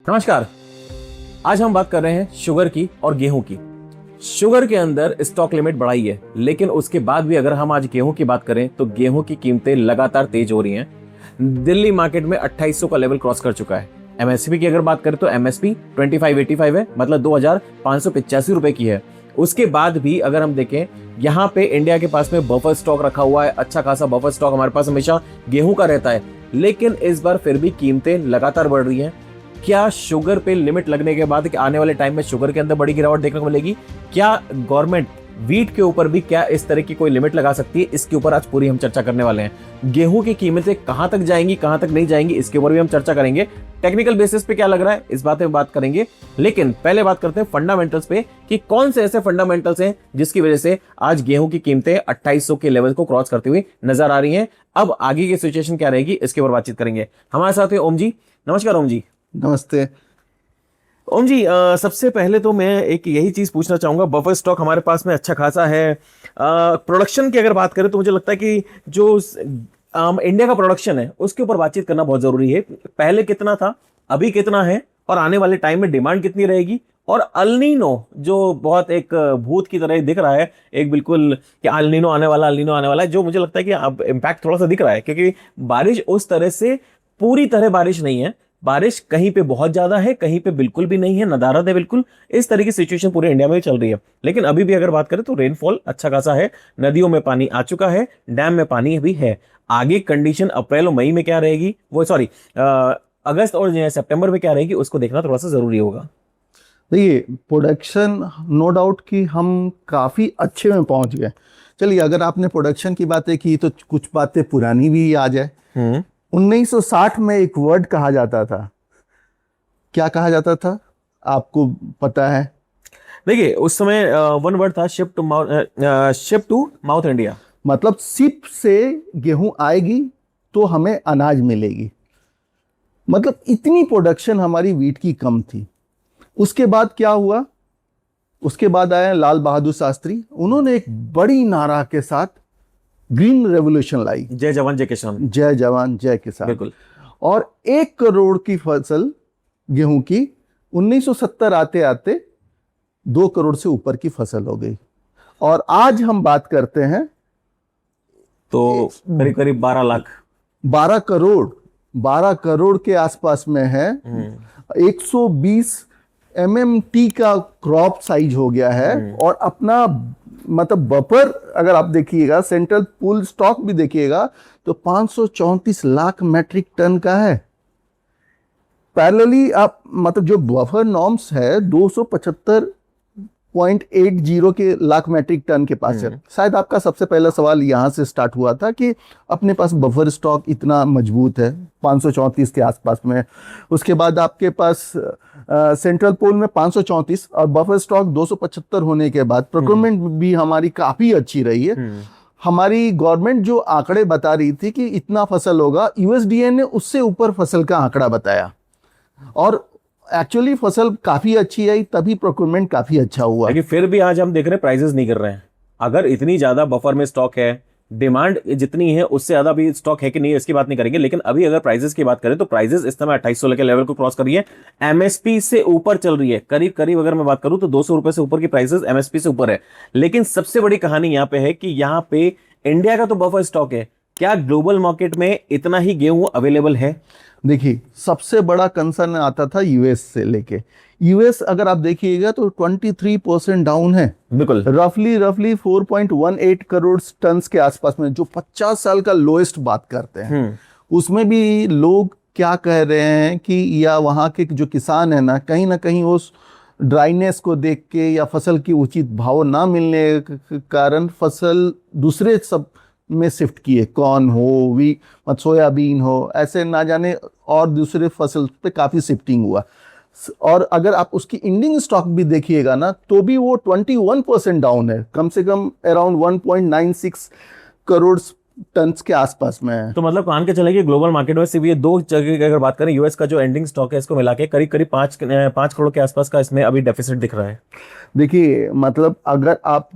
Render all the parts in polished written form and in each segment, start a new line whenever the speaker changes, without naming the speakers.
नमस्कार। आज हम बात कर रहे हैं शुगर की और गेहूं की। शुगर के अंदर स्टॉक लिमिट बढ़ाई है, लेकिन उसके बाद भी अगर हम आज गेहूं की बात करें तो गेहूं की कीमतें लगातार तेज हो रही हैं। दिल्ली मार्केट में 2800 का लेवल क्रॉस कर चुका है। एमएसपी की अगर बात करें तो एमएसपी 2585 है, मतलब 2585 रुपए की है। उसके बाद भी अगर हम देखें, यहाँ पे इंडिया के पास में बफर स्टॉक रखा हुआ है। अच्छा खासा बफर स्टॉक हमारे पास हमेशा गेहूं का रहता है, लेकिन इस बार फिर भी कीमतें लगातार बढ़ रही हैं। क्या शुगर पे लिमिट लगने के बाद आने वाले टाइम में शुगर के अंदर बड़ी गिरावट देखने को मिलेगी? क्या गवर्नमेंट वीट के ऊपर भी क्या इस तरह की कोई लिमिट लगा सकती है? इसके ऊपर आज पूरी हम चर्चा करने वाले हैं। गेहूं की कीमतें कहां तक जाएंगी, कहां तक नहीं जाएंगी, इसके ऊपर भी हम चर्चा करेंगे। टेक्निकल बेसिस पे क्या लग रहा है, इस बात में बात करेंगे। लेकिन पहले बात करते हैं फंडामेंटल्स पे कि कौन से ऐसे फंडामेंटल्स हैं जिसकी वजह से आज गेहूं की कीमतें 2800 के लेवल को क्रॉस करती हुई नजर आ रही हैं। अब आगे की सिचुएशन क्या रहेगी, इसके ऊपर बातचीत करेंगे। हमारे साथ है ओम जी। नमस्कार ओम जी।
नमस्ते
ओम जी, सबसे पहले तो मैं एक यही चीज पूछना चाहूंगा, बफर स्टॉक हमारे पास में अच्छा खासा है। प्रोडक्शन की अगर बात करें तो मुझे लगता है कि जो इंडिया का प्रोडक्शन है उसके ऊपर बातचीत करना बहुत जरूरी है। पहले कितना था, अभी कितना है, और आने वाले टाइम में डिमांड कितनी रहेगी। और अल्नीनो जो बहुत एक भूत की तरह दिख रहा है, एक बिल्कुल कि अल्नीनो आने वाला है, जो मुझे लगता है कि अब इम्पैक्ट थोड़ा सा दिख रहा है, क्योंकि बारिश उस तरह से पूरी तरह बारिश नहीं है। बारिश कहीं पे बहुत ज्यादा है, कहीं पे बिल्कुल भी नहीं है, नदारद है बिल्कुल। इस तरह की सिचुएशन पूरे इंडिया में चल रही है। लेकिन अभी भी अगर बात करें तो रेनफॉल अच्छा खासा है, नदियों में पानी आ चुका है, डैम में पानी भी है। आगे कंडीशन अप्रैल और मई में क्या रहेगी, वो सॉरी अगस्त और सितंबर में क्या रहेगी, उसको देखना थोड़ा सा जरूरी होगा।
देखिए, प्रोडक्शन नो डाउट कि हम काफ़ी अच्छे में पहुंच गए। चलिए, अगर आपने प्रोडक्शन की बातें की तो कुछ बातें पुरानी भी आ जाए। 1960 में एक वर्ड कहा जाता था। क्या कहा जाता था, आपको पता है?
देखिए, उस समय वन वर्ड था, शिप टू माउथ इंडिया।
मतलब शिप से गेहूं आएगी तो हमें अनाज मिलेगी। मतलब इतनी प्रोडक्शन हमारी वीट की कम थी। उसके बाद क्या हुआ? उसके बाद आए लाल बहादुर शास्त्री। उन्होंने एक बड़ी नारा के साथ ग्रीन रेवोल्यूशन लाई।
जय जवान जय किसान।
जय जवान जय किसान।
बिल्कुल।
और 1 करोड़ की फसल गेहूं की 1970 आते आते 2 करोड़ से ऊपर की फसल हो गई। और आज हम बात करते हैं
तो करीब करीब 12 लाख,
12 करोड़ के आसपास में है। 120 MMT का क्रॉप साइज हो गया है। और अपना मतलब बफर अगर आप देखिएगा, सेंट्रल पूल स्टॉक भी देखिएगा तो 534 लाख मैट्रिक टन का है। पैरेलली आप मतलब जो बफर नॉर्म्स है 275.80 के लाख मैट्रिक टन के पास है। शायद आपका सबसे पहला सवाल यहां से स्टार्ट हुआ था कि अपने पास बफर स्टॉक इतना मजबूत है 534 के आसपास में। उसके बाद आपके पास सेंट्रल पोल में 534 और बफर स्टॉक 275 होने के बाद प्रोक्योरमेंट भी हमारी काफी अच्छी रही है। हमारी गवर्नमेंट जो आंकड़े बता रही थी कि इतना फसल होगा, यूएसडीए ने उससे ऊपर फसल का आंकड़ा बताया। और एक्चुअली फसल काफी अच्छी आई, तभी प्रोक्योरमेंट काफी अच्छा हुआ।
लेकिन फिर भी आज हम देख रहे हैं प्राइसेस नहीं कर रहे हैं। अगर इतनी ज्यादा बफर में स्टॉक है, डिमांड जितनी है उससे ज्यादा भी स्टॉक है कि नहीं, इसकी बात नहीं करेंगे। लेकिन अभी अगर प्राइसेस की बात करें तो प्राइसेस इस समय 2800 के लेवल को क्रॉस कर रही है, एमएसपी से ऊपर चल रही है। करीब करीब अगर मैं बात करूं तो 200 रुपए से ऊपर की प्राइसेस एमएसपी से ऊपर है। लेकिन सबसे बड़ी कहानी यहां पे है कि यहां पे इंडिया का तो बफर स्टॉक है, क्या ग्लोबल मार्केट में इतना ही गेहूं अवेलेबल है?
देखिए, सबसे बड़ा कंसर्न आता था यूएस से लेके। यूएस अगर आप देखिएगा तो 23% डाउन है।
बिल्कुल।
रफली 4.18 करोड़ टन के आसपास में, जो 50 साल का लोएस्ट बात करते हैं। उसमें भी लोग क्या कह रहे हैं कि या वहाँ के जो किसान है ना कहीं उस ड्राइनेस को देख के या फसल की उचित भाव ना मिलने के कारण फसल दूसरे सब में शिफ्ट किए। कॉर्न हो, सोयाबीन हो, ऐसे ना जाने और दूसरे फसल पे काफ़ी शिफ्टिंग हुआ। और अगर आप उसकी इंडिंग स्टॉक भी देखिएगा ना तो भी वो 21% डाउन है, कम से कम अराउंड 1.96 करोड़ टन के आसपास में है।
तो मतलब मान के चले कि ग्लोबल मार्केट में सिर्फ ये दो जगह की अगर बात करें, यूएस का जो एंडिंग स्टॉक है इसको मिला के करीब करीब 5 करोड़ के आसपास का इसमें अभी डेफिसिट दिख रहा है।
देखिए, मतलब अगर आप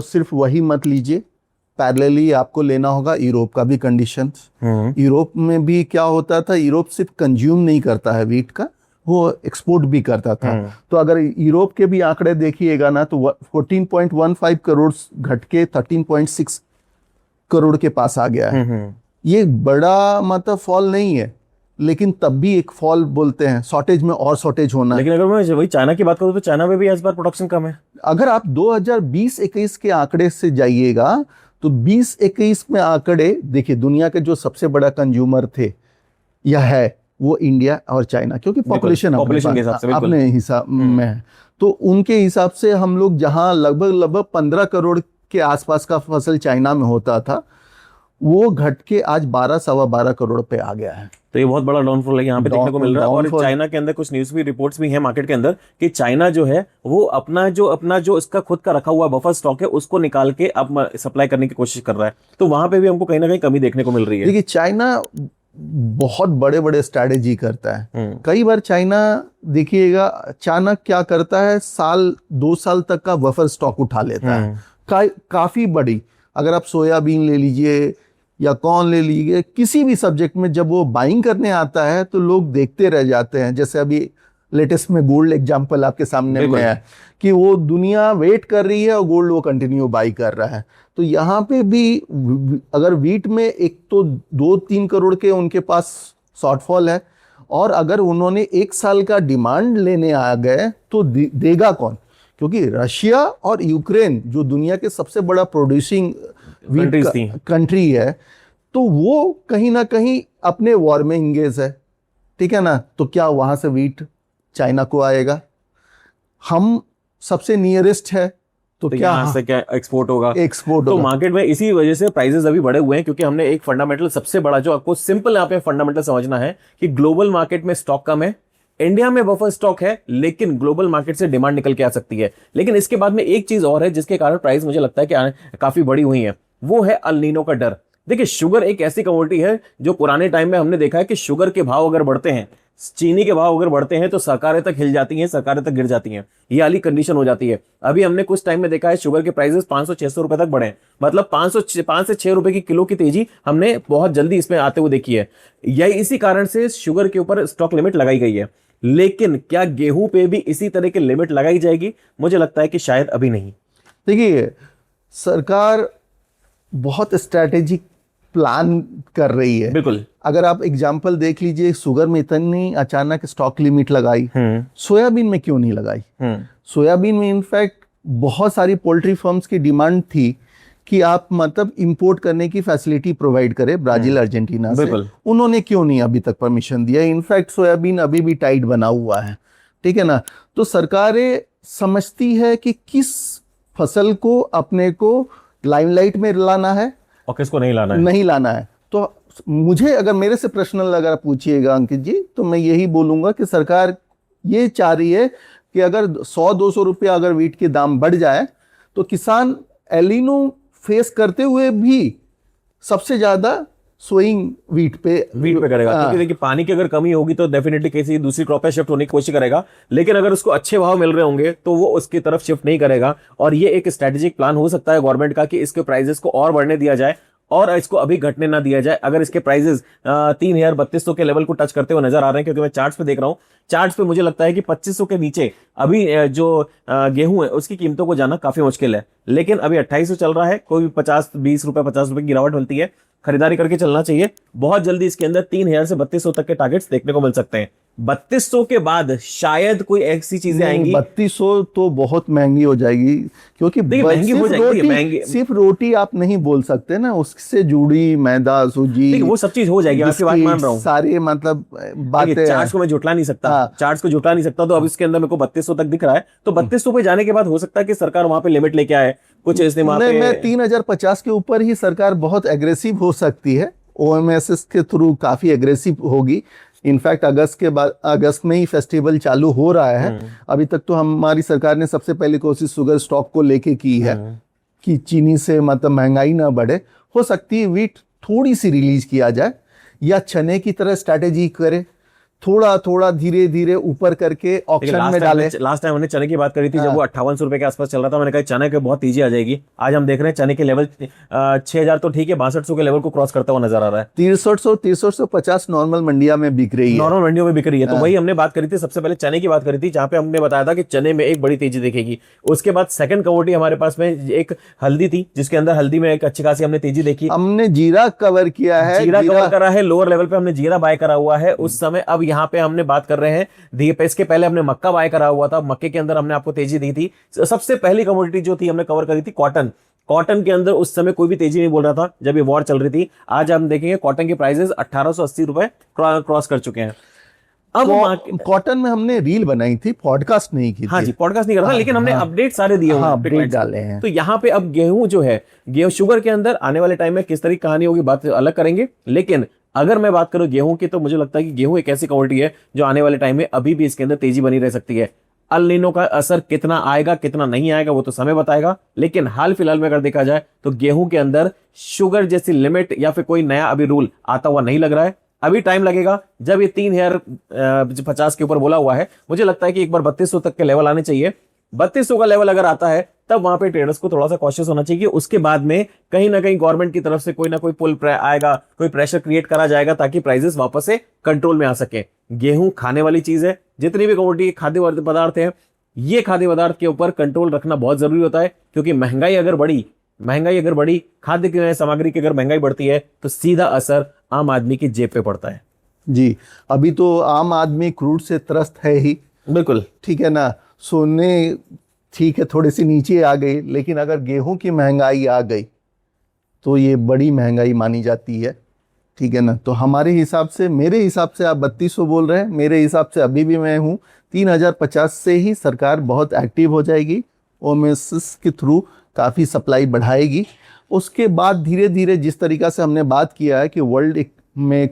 सिर्फ वही मत लीजिए, पैरेलली आपको लेना होगा यूरोप का भी कंडीशंस। यूरोप में भी क्या होता था, यूरोप सिर्फ कंज्यूम नहीं करता है वीट का, वो एक्सपोर्ट भी करता था। तो अगर यूरोप के भी आंकड़े देखिएगा ना तो 14.15 करोड़ घट के 13.6 करोड़ के पास आ गया है। ये बड़ा मतलब फॉल नहीं है, लेकिन तब भी एक फॉल बोलते हैं, शॉर्टेज में और शॉर्टेज होना।
लेकिन अगर मैं वही चाइना की बात करूं तो चाइना में भी इस बार प्रोडक्शन कम है।
अगर आप 2020-21 के आंकड़े से जाइएगा तो 20-21 में आंकड़े देखिए, दुनिया के जो सबसे बड़ा कंज्यूमर थे या है वो इंडिया और चाइना, क्योंकि पॉपुलेशन
के हिसाब से
अपने हिसाब में है। तो उनके हिसाब से हम लोग जहां लगभग 15 करोड़ के आसपास का फसल चाइना में होता था, वो घट के आज 12-12.25 करोड़ पे आ गया है।
तो ये बहुत बड़ा डाउनफॉल है यहाँ पे देखने को मिल रहा है। और चाइना के अंदर कुछ न्यूज भी, रिपोर्ट्स भी हैं मार्केट के अंदर कि चाइना जो है वो अपना जो इसका खुद का रखा हुआ बफर स्टॉक है उसको निकाल के अब सप्लाई करने की कोशिश कर रहा है। तो वहां पे भी हमको कहीं ना कहीं कमी देखने को मिल रही है।
देखिए, चाइना बहुत बड़े बड़े स्ट्रैटेजी करता है। कई बार चाइना देखिएगा अचानक क्या करता है, 1-2 साल तक का बफर स्टॉक उठा लेता है, काफी बड़ी। अगर आप सोयाबीन ले लीजिए या कॉर्न ले लीजिए, किसी भी सब्जेक्ट में जब वो बाइंग करने आता है तो लोग देखते रह जाते हैं। जैसे अभी लेटेस्ट में गोल्ड एग्जांपल आपके सामने में है कि वो दुनिया वेट कर रही है और गोल्ड वो कंटिन्यू बाई कर रहा है। तो यहाँ पे भी अगर वीट में एक तो 2-3 करोड़ के उनके पास शॉर्टफॉल है, और अगर उन्होंने 1 साल का डिमांड लेने आ गए तो देगा कौन? क्योंकि रशिया और यूक्रेन जो दुनिया के सबसे बड़ा प्रोड्यूसिंग कंट्री है, तो वो कहीं ना कहीं अपने वॉर में इंगेज है, ठीक है ना। तो क्या वहां से वीट चाइना को आएगा? हम सबसे नियरेस्ट है, तो क्या
यहाँ से क्या एक्सपोर्ट होगा?
तो
मार्केट में इसी वजह से प्राइसेस अभी बढ़े हुए हैं, क्योंकि हमने एक फंडामेंटल सबसे बड़ा, जो आपको सिंपल यहाँ पे फंडामेंटल समझना है कि ग्लोबल मार्केट में स्टॉक कम है, इंडिया में बफर स्टॉक है, लेकिन ग्लोबल मार्केट से डिमांड निकल के आ सकती है। लेकिन इसके बाद में एक चीज और है जिसके कारण प्राइस मुझे लगता है कि काफी बड़ी हुई है, वो है अल नीनो का डर। देखिए, शुगर एक ऐसी कमोडिटी है जो पुराने टाइम में हमने देखा है कि शुगर के भाव अगर बढ़ते हैं, चीनी के भाव अगर बढ़ते हैं तो सरकारें तक हिल जाती हैं, सरकारें तक गिर जाती हैं। ये वाली कंडीशन हो जाती है। अभी हमने कुछ टाइम में देखा है शुगर के प्राइसेस 500-600 रुपए तक बढ़े, मतलब 5 से 6 रुपए की किलो की तेजी हमने बहुत जल्दी इसमें आते हुए देखी है। यही इसी कारण से शुगर के ऊपर स्टॉक लिमिट लगाई गई है। लेकिन क्या गेहूं पे भी इसी तरह की लिमिट लगाई जाएगी? मुझे लगता है कि शायद अभी नहीं।
देखिए, सरकार बहुत स्ट्रैटेजिक प्लान कर रही है।
बिल्कुल।
अगर आप एग्जांपल देख लीजिए, शुगर में इतनी अचानक स्टॉक लिमिट लगाई, सोयाबीन में क्यों नहीं लगाई? सोयाबीन में इनफैक्ट बहुत सारी पोल्ट्री फर्म्स की डिमांड थी कि आप मतलब इंपोर्ट करने की फैसिलिटी प्रोवाइड करें ब्राजील, अर्जेंटीना से। उन्होंने क्यों नहीं अभी तक परमिशन दिया? इनफैक्ट सोयाबीन अभी भी टाइट बना हुआ है, ठीक है ना। तो सरकारें समझती है कि किस फसल को अपने को लाइमलाइट में लाना है
और किसको नहीं लाना है। तो मुझे अगर मेरे से प्रश्न अगर पूछिएगा अंकित जी, तो मैं यही बोलूंगा कि सरकार ये चाह रही है कि अगर 100-200 रुपया अगर वीट के दाम बढ़ जाए तो किसान एलिनो फेस करते हुए भी सबसे ज्यादा सोइंग वीट पे करेगा। क्योंकि देखिए, पानी की अगर कमी होगी तो डेफिनेटली किसी दूसरी क्रॉप पे शिफ्ट होने की कोशिश करेगा, लेकिन अगर उसको अच्छे भाव मिल रहे होंगे तो वो उसकी तरफ शिफ्ट नहीं करेगा। और ये एक स्ट्रेटेजिक प्लान हो सकता है गवर्नमेंट का कि इसके प्राइसेस को और बढ़ने दिया जाए और इसको अभी घटने ना दिया जाए। अगर इसके प्राइसेस 3,3200 के लेवल को टच करते हुए नजर आ रहे हैं, क्योंकि मैं चार्ट्स पे देख रहा हूं, चार्ट्स पे मुझे लगता है कि 2500 के नीचे अभी जो गेहूं है उसकी कीमतों को जाना काफी मुश्किल है। लेकिन अभी 2800 चल रहा है, कोई 50-20 रुपए 50 रुपए की गिरावट मिलती है, खरीदारी करके चलना चाहिए। बहुत जल्दी इसके अंदर 3000 से 3200 तक के टारगेट्स देखने को मिल सकते हैं। 3200 के बाद शायद कोई ऐसी चीजें आएंगी।
3200 तो बहुत महंगी हो जाएगी, क्योंकि
महंगी हो जाएगी।
सिर्फ रोटी आप नहीं बोल सकते ना, उससे जुड़ी मैदा, सूजी,
वो सब चीज हो जाएगी। आपकी बात मान रहा हूँ,
सारे मतलब बातें।
चार्ट्स को मैं जुटला नहीं सकता, चार्ट्स को जुटला नहीं सकता। तो अब इसके अंदर मेरे को 3200 तक दिख रहा है, तो 3200 पे जाने के बाद हो सकता है कि सरकार वहां पे लिमिट लेके आए कुछ इसने वहां पे। मैं
3050 के ऊपर ही सरकार बहुत एग्रेसिव हो सकती है। OMSS के थ्रू काफी एग्रेसिव होगी। इनफैक्ट अगस्त में ही फेस्टिवल चालू हो रहा है। अभी तक तो हमारी सरकार ने सबसे पहली कोशिश शुगर स्टॉक को लेके की है कि चीनी से मतलब महंगाई ना बढ़े। हो सकती है वीट थोड़ी सी रिलीज किया जाए या चने की तरह स्ट्रैटेजी करे थोड़ा थोड़ा धीरे धीरे ऊपर करके ऑक्शन में डाले।
लास्ट टाइम हमने चने की बात करी थी जब वो 5800 रुपए के आसपास चल रहा था, मैंने कहा चने के बहुत तेजी आ जाएगी। आज हम देख रहे हैं चने के लेवल 6000 तो ठीक है, 6200 के लेवल को क्रॉस करता हुआ नजर आ रहा है।
6350 नॉर्मल मंडिया में बिक रही है,
नॉर्मल मंडियों में बिक रही है। तो वही हमने बात करी थी, सबसे पहले चने की बात करी थी, जहां पे हमने बताया था कि चने में एक बड़ी तेजी दिखेगी। उसके बाद सेकंड कमोडिटी हमारे पास में एक हल्दी थी, जिसके अंदर हल्दी में एक अच्छी खासी हमने तेजी देखी।
हमने जीरा कवर किया है,
जीरा कवर करा है, लोअर लेवल पे हमने जीरा बाय करा हुआ है उस समय। अब यहाँ पे हमने बात कर रहे हैं इसके पहले हमने मक्का बाय करा हुआ था, मक्के के अंदर हमने आपको तेजी दी थी। सबसे पहली कमोडिटी जो थी हमने कवर करी थी कॉटन। कॉटन के अंदर उस समय कोई भी तेजी नहीं बोल रहा था जब ये वॉर चल रही थी। आज हम देखेंगे कॉटन के प्राइसेस 1880 रुपए क्रॉस कर चुके हैं। अब
कॉटन में हमने रील बनाई थी, पॉडकास्ट नहीं की थी।
हाँ जी, पॉडकास्ट नहीं कर रहा, लेकिन हमने अपडेट सारे दिए हुए
अपडेट डाले हैं।
तो यहाँ पे अब गेहूं जो है, गेहूं शुगर के अंदर आने वाले टाइम में किस तरह की कहानी होगी बात अलग करेंगे। लेकिन अगर मैं बात करूं गेहूं की, तो मुझे लगता है कि गेहूं एक ऐसी कमोडिटी है जो आने वाले टाइम में अभी भी इसके अंदर तेजी बनी रह सकती है। अल नीनो का असर कितना आएगा कितना नहीं आएगा वो तो समय बताएगा, लेकिन हाल फिलहाल में अगर देखा जाए तो गेहूं के अंदर शुगर जैसी लिमिट या फिर कोई नया अभी रूल आता हुआ नहीं लग रहा है। अभी टाइम लगेगा। जब ये 3050 के ऊपर बोला हुआ है, मुझे लगता है कि एक बार 3200 तक के लेवल आने चाहिए। 3200 का लेवल अगर आता है तब वहां पे ट्रेडर्स को थोड़ा सा कॉशियस होना चाहिए। उसके बाद में कहीं ना कहीं गवर्नमेंट की तरफ से कोई ना कोई पुल आएगा, कोई प्रेशर क्रिएट करा जाएगा ताकि प्राइसेस वापस से कंट्रोल में आ सके। गेहूं खाने वाली चीज है, जितनी भी कमोडिटी खाद्य पदार्थ है, ये खाद्य पदार्थ के ऊपर कंट्रोल रखना बहुत जरूरी होता है, क्योंकि महंगाई अगर बढ़ी, खाद्य की सामग्री की अगर महंगाई बढ़ती है तो सीधा असर आम आदमी की जेब पे पड़ता है।
जी, अभी तो आम आदमी क्रूड से त्रस्त है ही,
बिल्कुल
ठीक है ना। सोने ठीक है थोड़ी सी नीचे आ गई, लेकिन अगर गेहूं की महंगाई आ गई तो ये बड़ी महंगाई मानी जाती है, ठीक है ना। तो हमारे हिसाब से, मेरे हिसाब से आप 3200 बोल रहे हैं, मेरे हिसाब से अभी भी मैं हूँ 3050 से ही सरकार बहुत एक्टिव हो जाएगी, ओएमएस के थ्रू काफ़ी सप्लाई बढ़ाएगी। उसके बाद धीरे धीरे जिस तरीक़ा से हमने बात किया है कि वर्ल्ड में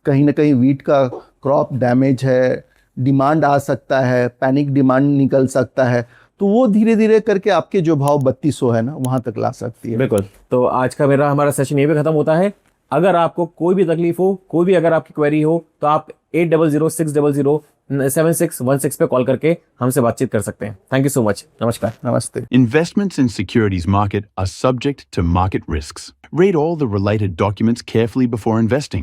कहीं ना कहीं वीट का क्रॉप डैमेज है, डिमांड आ सकता है, पैनिक डिमांड निकल सकता है, तो वो धीरे धीरे करके आपके जो भाव 3200 है ना वहाँ तक ला सकती है।
बिल्कुल। तो आज का हमारा सेशन ये भी खत्म होता है। अगर आपको कोई भी तकलीफ हो, कोई भी अगर आपकी क्वेरी हो, तो आप 8006007616 पे कॉल करके हमसे बातचीत कर सकते हैं। Thank you so much. नमस्कार।
नमस्ते।
Investments in securities market are subject to market risks. Read all the related documents carefully before investing.